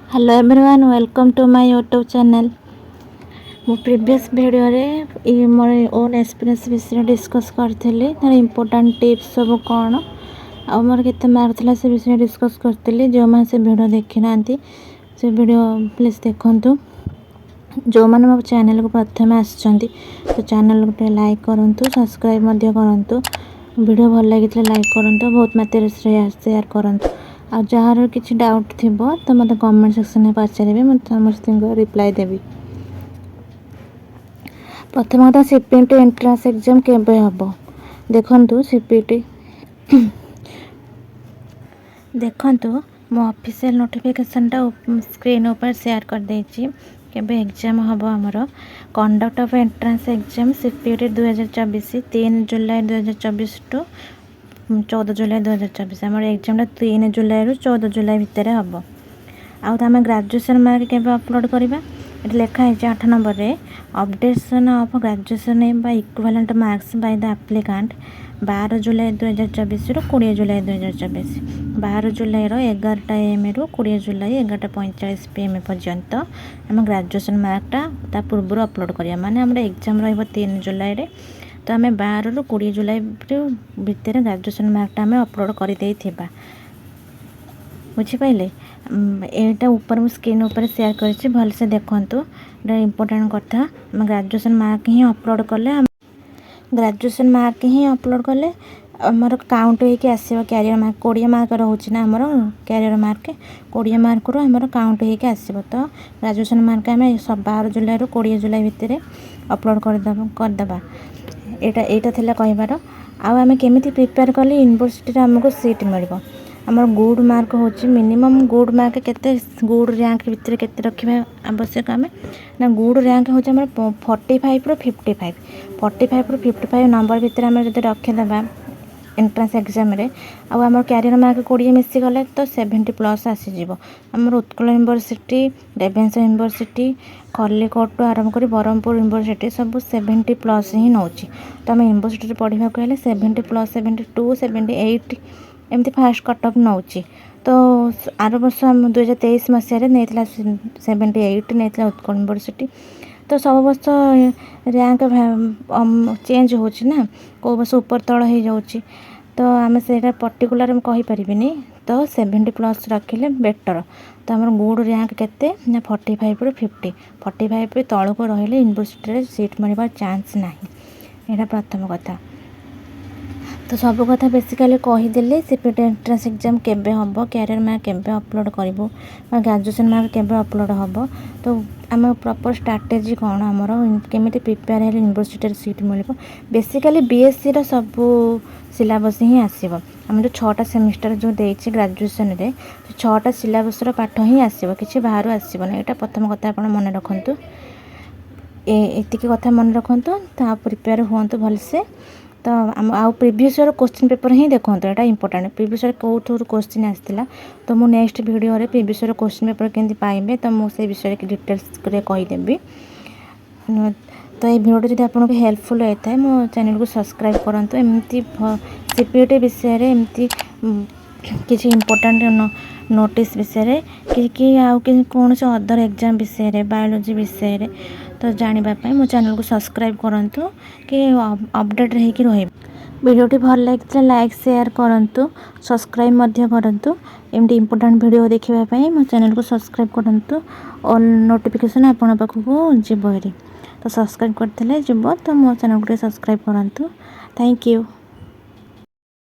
Hello everyone welcome to my YouTube channel. मो previous video रे मोर ओन एक्सपीरियंस विषय डिस्कस करथिली तार इंपोर्टेंट टिप्स सब कौन आ मोर केते मार्क थिला से विषय डिस्कस करथिली। जो माने से वीडियो देखि नांती से वीडियो प्लीज देखंतु। जो माने मो चैनल को प्रथम आछंती तो चैनल को लाइक करंतु, सब्सक्राइब मध्य करंतु। वीडियो भल लागितले लाइक करंतु, बहुत मात्रा शेयर करंतु। आ जार किसी डाउट थी तो मत कमेंट सेक्शन में पचारे मुझे समस्त रिप्लाई देवी। प्रथम कथा सीपीटी एंट्रांस एग्जाम केबे हम देखंतु। सीपीटी देखंतु मो ऑफिशियल नोटिफिकेशन टा स्क्रीन ऊपर शेयर कर देछि। केबे एग्जाम हम हमर conduct of entrance exam CPT 2024 3 जुलाई 2024 टू 14 जुलाई 2024 आम एग्जाम 3 जुलाई रु 14 जुलाई भितर हम। आम ग्रेजुएशन मार्क के अपलोड करवा ये लिखाई 8 नंबर रे updation of graduation by equivalent marks by the applicant 12 जुलाई 2024 रु 20 जुलाई 2024 12 जुलाई रो 11 AM रु 20 जुलाई 11:45 PM पर्यंत आम ग्रेजुएशन मार्कटा पूर्व अपलोड करिया माने हमर एग्जाम रहइबो 3 जुलाई रे तो आम 12 रु 20 जुलाई भितर ग्रेजुएशन मार्कटा आम अपलोड कर देथिबा। बुझिपाइले एटा ऊपर मु स्क्रीन ऊपर शेयर करछि भल से देखंतु। एटा इंपोर्टेंट कथा हम ग्रेजुएशन मार्क ही अपलोड कले ग्रेजुएशन मार्क ही अपलोड कले हमर काउंट होके आसीबो। कैरियर मार्क 20 मार्क रहउछि ना हमर कैरियर मार्क 20 मार्क रो हमर काउंट होके आसीबो। तो ग्रेजुएशन मार्क हम 12 जुलाई रो 20 जुलाई भितर अपलोड कर दबा। एटा थिला कहबार। आ आम केमिति प्रिपेयर कले यूनिवर्सिटी रे हमको सीट मिलबो। हमर गुड मार्क होछि मिनिमम गुड मार्क केते गुड रैंक भितर केते रखिबा आवश्यक आमे ना गुड रैंक होछि हमर 45 रो 55 45 रो 55 नंबर भितर हम जदि रखि दबा एंट्रांस एग्जाम रे आ हमर कैरियर मार्क 20 मिसी गले तो 70 प्लस आसी जिवो। हमर उत्कल यूनिवर्सिटी रेभेन्सा यूनिवर्सिटी खलिकोट आरंभ करी बरहमपुर यूनिवर्सिटी सब 70 प्लस ही नौछि। तो हम यूनिवर्सिटी पढ़ा को 70 प्लस 72 78 एमती फास्ट कट ऑफ नौछि। तो आर वर्ष 2023 मसीह रे नेतला 78 नेतला उत्कल यूनिवर्सिटी। तो सब वर्ष रैंक चेंज होछि ना को वर्ष ऊपर तळ हो जाउछि। तो आम से पर्टिकुलर हम कहि परिबिनी तो 70 प्लस रखिले बेटर। तो हमर गुड रैंक केते ना 45 रो 50 45 पे तळ को रहिले यूनिवर्सिटी रे सीट मिलबा चांस नाही। एटा प्रथम कथा। तो सब कथा बेसिकली कहीदेले सीपीटी एंट्रांस एग्जाम केबे हम कैरियर मार्क केबे अपलोड करिवो ग्रेजुएशन मार्क केबे अपलोड हम। तो आम प्रॉपर स्ट्रैटेजी कौन आमर केमिति प्रिपेयर है यूनिवर्सिटी सीट मिलबो। बेसिकली बीएससी रो सब सिलेबस ही आसीबो। हम जो 6टा सेमिस्टर जो देछि ग्रेजुएशन रे 6टा सिलेबस रो पाठ ही आसीबो किछि बाहर आसीबो ना। एटा प्रथम कथा आपण मन रखंतु। एतिकी कथा मन रखंतु ता प्रिपेयर हुंतु भल से। तो आउ प्रीवियस ईयर क्वेश्चन पेपर ही देखंतु एटा इंपोर्टेंट। प्रीवियस ईयर कोथुर क्वेश्चन आस्तिला तो मु नेक्स्ट वीडियो रे प्रीवियस ईयर क्वेश्चन पेपर केंति पाइबे तो मु से विषय के डिटेल्स रे कहि देबी। तो ये वीडियो जदि आपको हेल्पफुल होता है मो चैनल को सब्सक्राइब करंतु। एमती सीपीटी विषय रे एमती किछि इंपोर्टेंट नोटिस विषय रे कि आउ कि कौन से अदर एग्जाम विषय रे बायोलॉजी विषय रे तो जानिबा पय मो चैनल को सब्सक्राइब करंतु कि अपडेट रही कि रहे। वीडियोटी भल लागितले लाइक शेयर करंतु, सब्सक्राइब मध्य करंतु। एमती इंपोर्टेंट वीडियो देखिबा पय मो चैनल को सब्सक्राइब करंतु। ऑल नोटिफिकेशन आपन पाखु जिबो हेरी। तो सब्सक्राइब करथिले जिबो तो मो चैनल को सब्सक्राइब करंतु। Thank you.